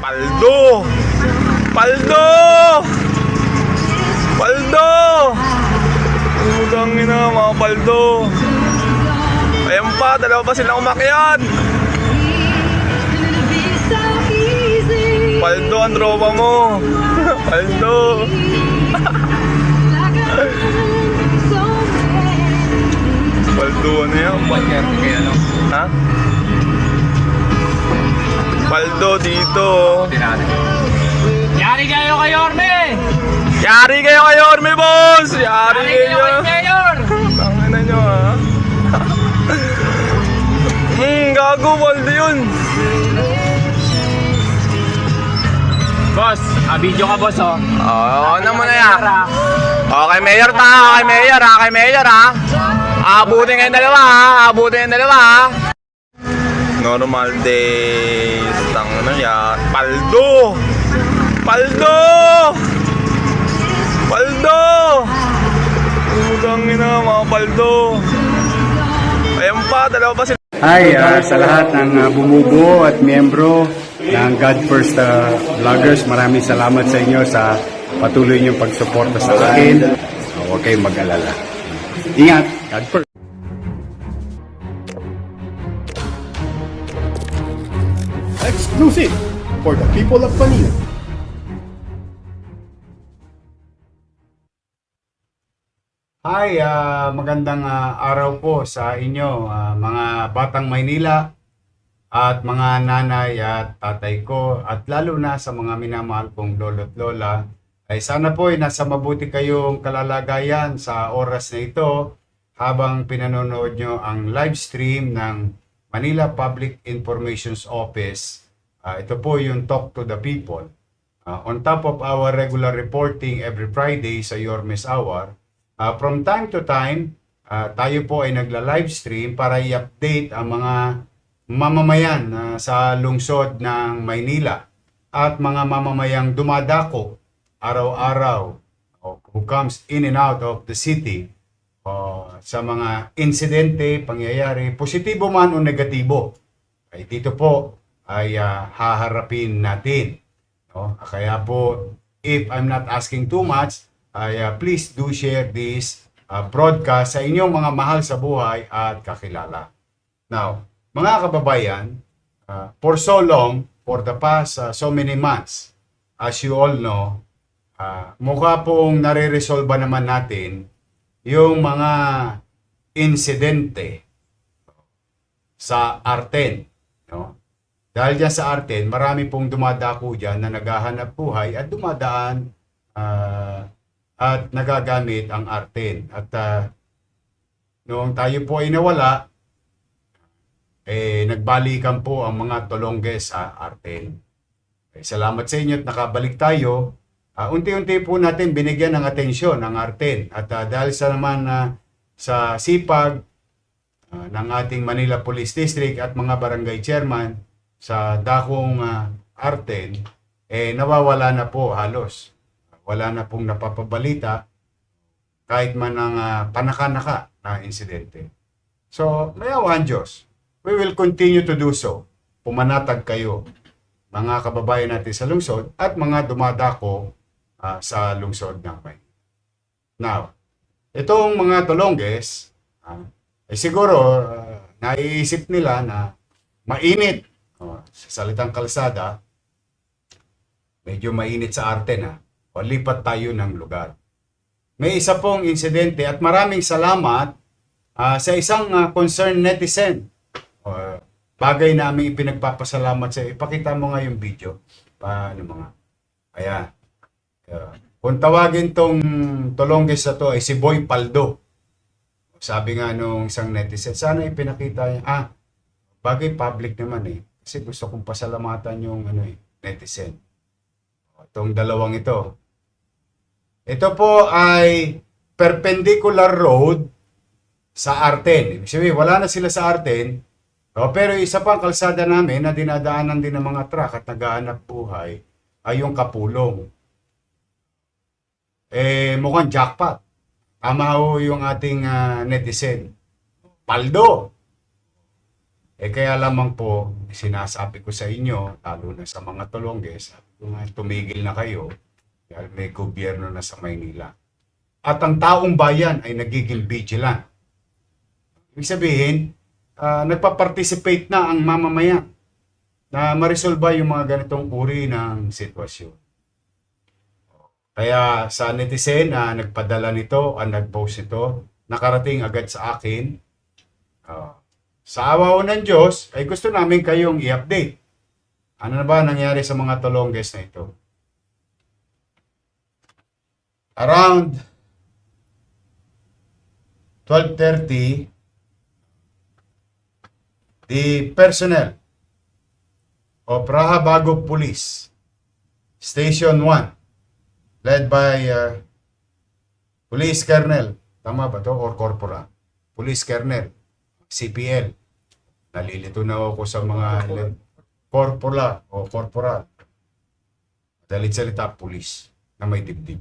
Paldo! Paldo! Paldo! Utang ina mga paldo. Ayan pa, dalawa pa silang umakyat. Paldo ang tropa mo. Paldo. Paldo ano yan? Ha? Paldo dito. Yari kayo kay Orme! Yari kayo kay Orme, boss! Yari Yari kayo kayo! kay Mayor! Tangina nyo, ha? Gago, Paldo yun! Boss, video ka boss oh. Oo, ano mo na yan? Okay, Mayor ta, okay, Mayor, ha? Kay Mayor, ha? Abutin kayong dalawa, ha? Abutin kayong dalawa, ha? Normal days. Tangina yan. Paldo! Paldo! Paldo! Utang ina mga paldo. Ayan pa, dalawa pa sila. Hi sa lahat ng bumubuo at miyembro ng God First Vloggers. Maraming salamat sa inyo sa patuloy niyong pagsuporta sa akin. Huwag kayong mag-alala. Ingat! God First! Exclusive for the people of Manila. Hi, magandang araw po sa inyo mga batang Maynila at mga nanay at tatay ko at lalo na sa mga minamahal kong lolo't lola. Ay sana po ay nasa mabuti kayong kalalagayan sa oras na ito habang pinanonood nyo ang live stream ng Manila Public Information's Office. Ito po yung Talk to the People. On top of our regular reporting every Friday sa Yormes Hour, from time to time, tayo po ay nagla-live stream para i-update ang mga mamamayan sa lungsod ng Maynila at mga mamamayang dumadako araw-araw who comes in and out of the city sa mga insidente, pangyayari, positibo man o negatibo. Ay dito po ay haharapin natin. Kaya po, if I'm not asking too much, please do share this broadcast sa inyong mga mahal sa buhay at kakilala. Now, mga kababayan, for so long, for the past so many months, as you all know, mukha pong nare-resolve naman natin yung mga insidente sa Arten. No? Dahil dyan sa Arten, marami pong dumadako dyan na naghahanap buhay at dumadaan at nagagamit ang Arten. At noong tayo po ay nawala, nagbalikan po ang mga Tolongges sa Arten. Salamat sa inyo at nakabalik tayo. Unti-unti po natin binigyan ng atensyon ang Arten. At dahil sa naman sa sipag ng ating Manila Police District at mga barangay chairman sa dakong Arten, nawawala na po halos. Wala na pong napapabalita kahit man ng panaka-naka na insidente. So, may awa ang Diyos. We will continue to do so. Pumanatag kayo, mga kababayan natin sa lungsod at mga dumadako sa lungsod namin. Now, itong mga Tolongges, siguro naiisip nila na mainit. Sa salitang kalsada, medyo mainit sa Arten o lipat tayo ng lugar. May isa pong insidente at maraming salamat sa isang concerned netizen. Bagay namin ipinagpapasalamat sa iyo. Ipakita mo nga yung video. Paano mga? Ayan. Kung tawagin tong Tolongges na to ay si Boy Paldo. Sabi nga nung isang netizen, sana ipinakita niya. Bagay public naman Kasi gusto kong pasalamatan yung netizen. Itong dalawang ito. Ito po ay perpendicular road sa Arten. Ibig sabihin, wala na sila sa Arten. Pero isa pang kalsada namin na dinadaanan din ng mga truck at naghahanap buhay ay yung Kapulong. Mukhang jackpot. Tama ho yung ating netizen. Paldo. Kaya lamang po, sinasabi ko sa inyo, lalo na sa mga Tolongges, kung tumigil na kayo, dahil may gobyerno na sa Maynila. At ang taong bayan ay nagiging vigilant. Ibig sabihin, nagpa-participate na ang mamamayan na maresolba yung mga ganitong uri ng sitwasyon. Kaya sa netizen na nagpadala nito, nag-post ito, nakarating agad sa akin. Sa awa ng Diyos, ay gusto namin kayong i-update. Ano na ba nangyari sa mga Tolongges na ito? Around 12:30, the personnel of Raha Bago Police, Station 1, led by Police Colonel, tama ba to? Or Corporal? Police Colonel, CPL. Nalilito na ako sa mga corporal o corporal. Dalit salita, police na may dibdib.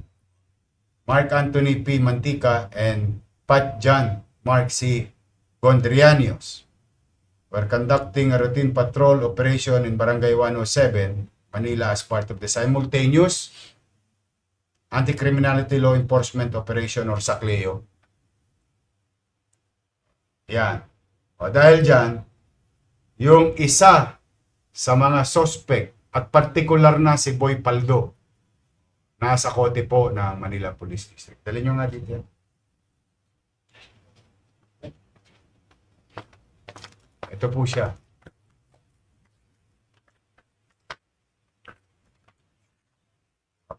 Mark Anthony P. Mantica and Pat John Mark C. Gondrianios were conducting a routine patrol operation in Barangay 107, Manila as part of the simultaneous Anti-Criminality Law Enforcement Operation or SACLEO. Yan. O dahil dyan, yung isa sa mga suspect at partikular na si Boy Paldo, nasa kote po ng Manila Police District. Dali nyo nga dito yan. Ito po siya.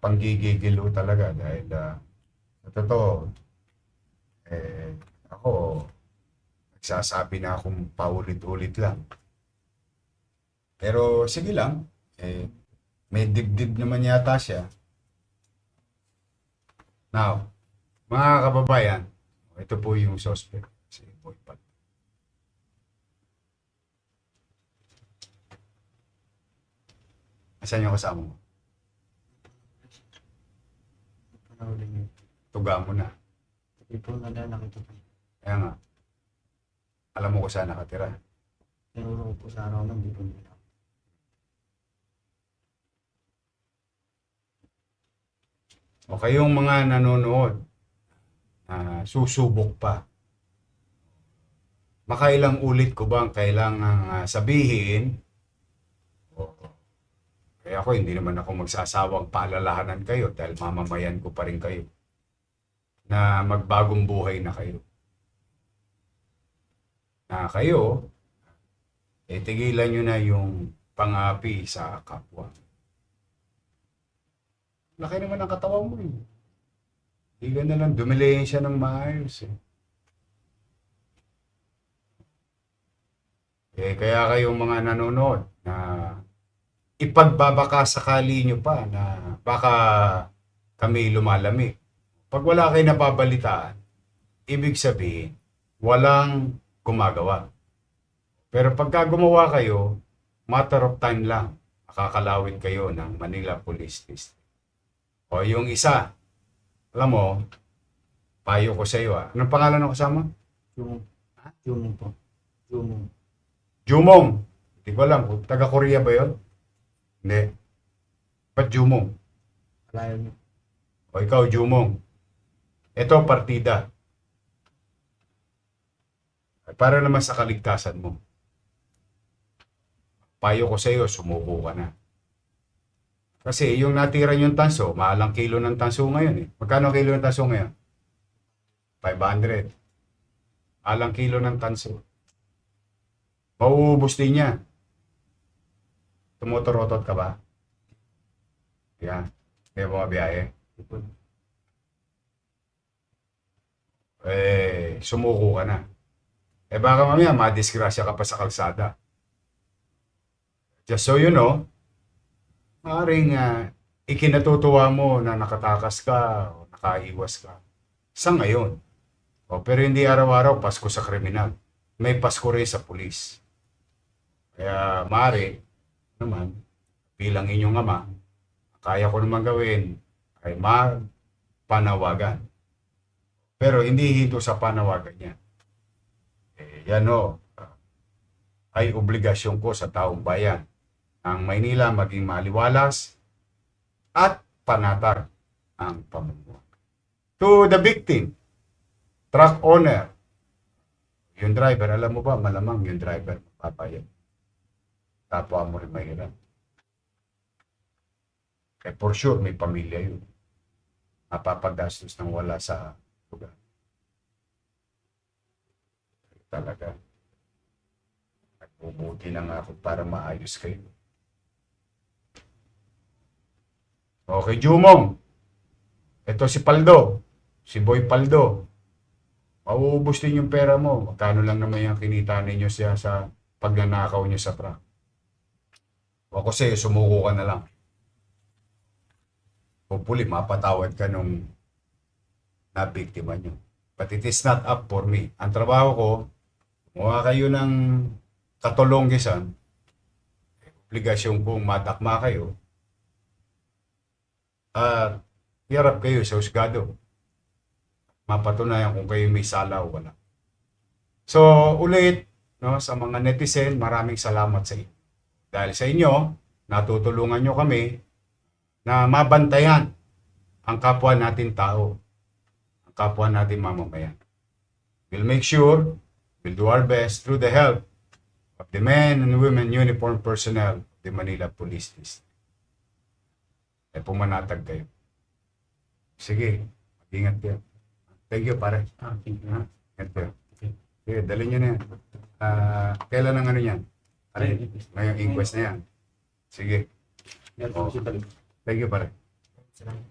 Panggigigilo talaga dahil sa totoo, ako, nagsasabi na akong paulit-ulit lang. Pero sige lang, may dibdib naman yata siya. Now, mga kababayan, ito po yung suspect, si Boy Pat. Asan yung kasama mo? Tuga mo na. Hindi po nakita po. Kaya nga, alam mo kung saan nakatira. Tinuro ko po sa araw ng hindi po nila. O kayong mga nanonood, susubok pa. Makailang ulit ko bang kailangang sabihin? Kaya ako, hindi naman ako magsasawang paalalahanan kayo dahil mamamayan ko pa rin kayo na magbagong buhay na kayo. Na kayo, tigilan nyo na yung pang-api sa kapwa. Laki naman ang katawan mo eh. Hindi ka na lang, dumilayin siya ng maayos eh. Kaya kayong mga nanonood na ipagbabaka sakali nyo pa na baka kami lumalamig. Pag wala kayo napabalitaan, ibig sabihin, walang gumagawa. Pero pagka gumawa kayo, matter of time lang, makakalawin kayo ng Manila Police District. O yung isa, alam mo, payo ko sa iyo. Anong pangalan ng kasama? Jumong po. Jumong. Jumong. Hindi ko alam, taga-Korea ba yun? Hindi. Ba't Jumong? Alayo niyo. O ikaw, Jumong. Ito, partida. Para naman sa kaligtasan mo. Payo ko sa iyo, sumuko ka na. Kasi yung natira yung tanso, mahalang kilo ng tanso ngayon eh. Magkano kilo ng tanso ngayon? 500. Mahalang kilo ng tanso. Mauubos din niya. Tumutorotot ka ba? Yan. May mga biyahe. Sumuko ka na. Baka mamaya madisgrasya ka pa sa kalsada. Just so you know, maaaring ikinatutuwa mo na nakatakas ka o nakaiwas ka. Sa ngayon. Pero hindi araw-araw Pasko sa kriminal. May Pasko rin sa pulis. Kaya maaari naman, bilang inyong ama, kaya ko naman gawin ay panawagan. Pero hindi hinto sa panawagan niya. Yan o. ay obligasyon ko sa taong bayan. Ang Maynila maging maliwalas at panatag ang pamumuhay. To the victim, truck owner, yung driver, alam mo ba, malamang yung driver mapapayag. Kapwa mo rin mahirap. Eh for sure, may pamilya yun. Mapapagastos ng wala sa lugar. Talaga. Nagbubuti na nga ako para maayos kayo. Okay, Jumong. Ito si Paldo. Si Boy Paldo. Mauubos din yung pera mo. Magkano lang naman yung kinita ninyo siya sa pagnanakaw niyo sa prank. O kasi sumuko ka na lang. Hopefully, mapatawad ka nung nabiktima nyo. But it is not up for me. Ang trabaho ko, kumuha kayo ng katulonggisan, obligasyon kong madakma kayo, at hirap kayo sa husgado. Mapatunayan kung kayo may sala o wala. So, ulit, no, sa mga netizen, maraming salamat sa inyo. Dahil sa inyo, natutulungan nyo kami na mabantayan ang kapwa natin tao, ang kapwa natin mamamayan. We'll make sure, we'll do our best through the help of the men and women uniformed personnel of the Manila Police District. Eh, pumanatag kayo. Sige, mag-ingat kayo. Thank you, pare. Thank you. Ingat kayo. Sige, dali nyo na yan. Kailan ang ano yan? Ngayong inquest na yan. Sige. Meron po siya talaga. Thank you, pare. Salamat.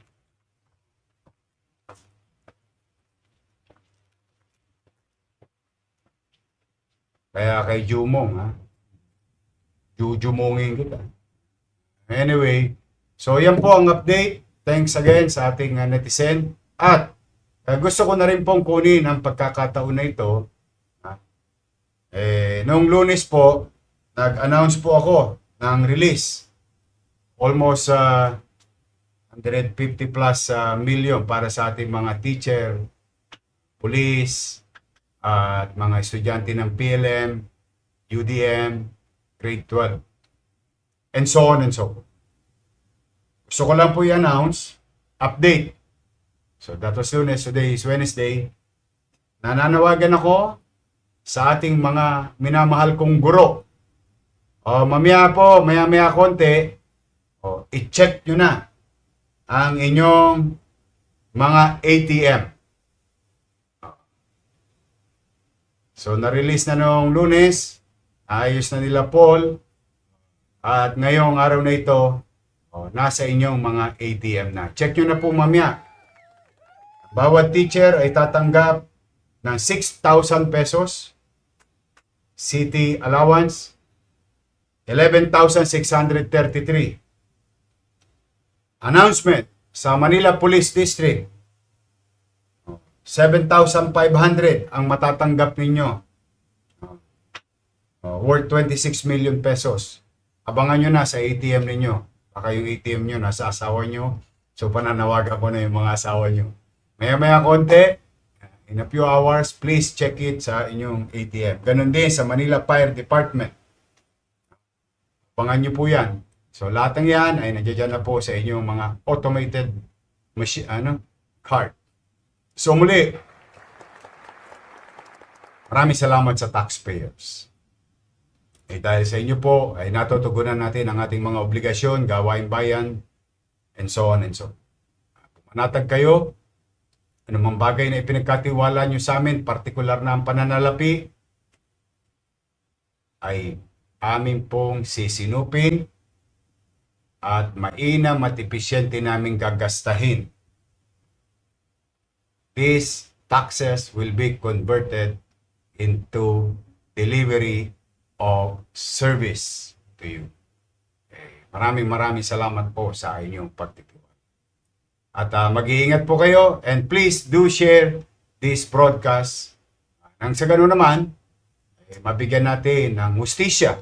Kaya kay Jumong, ha? Jumongin kita. Anyway, so yan po ang update. Thanks again sa ating netizen. At gusto ko na rin pong kunin ang pagkakataon na ito. Ha? Noong Lunes po, nag-announce po ako ng release. Almost 150 plus million para sa ating mga teacher, police, at mga estudyante ng PLM, UDM, grade 12, and so on and so forth. Gusto ko lang po i-announce, update. So that was Lunes, today is Wednesday. Nananawagan ako sa ating mga minamahal kong guro. Mamaya po, maya-maya konti, i-check nyo na ang inyong mga ATM. So, na-release na noong Lunes, ayos na nila Paul, at ngayong araw na ito, nasa inyong mga ATM na. Check nyo na po mamaya. Bawat teacher ay tatanggap ng 6,000 pesos, city allowance, 11,633. Announcement sa Manila Police District, 7,500 ang matatanggap ninyo. Worth 26 million pesos. Abangan nyo na sa ATM ninyo. Baka yung ATM nyo nasa asawa nyo. So pananawagan ko na yung mga asawa nyo. Maya-maya konti, in a few hours, please check it sa inyong ATM. Ganon din sa Manila Fire Department. Abangan nyo po yan. So lahat ng yan ay nandiyan na po sa inyong mga automated machine, card. So muli, maraming salamat sa taxpayers. Dahil sa inyo po ay natutugunan natin ang ating mga obligasyon, gawaing bayan, and so on and so on. Pumanatag kayo, anumang bagay na ipinagkatiwala nyo sa amin, partikular na ang pananalapi, ay amin pong sisinupin at mainam at episyente namin gagastahin. These taxes will be converted into delivery of service to you. Maraming salamat po sa inyong pagtitiwala. At mag-iingat po kayo, and please do share this broadcast. Nang sa ganoon naman, mabigyan natin ng hustisya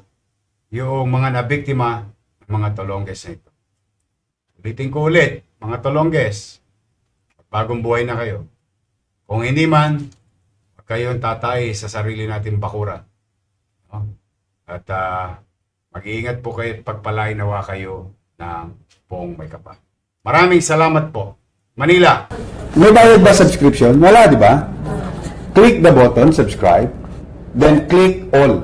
yung mga nabiktima ng mga Tolongges na ito. Ulitin ko ulit, mga Tolongges, bagong buhay na kayo. Kung hindi man, kayong tatay sa sarili natin bakuran. At mag-iingat po kayo at pagpalain nawa kayo ng buong may kapal. Maraming salamat po. Manila. May bayad ba subscription? Wala, di ba? Click the button, subscribe, then click all.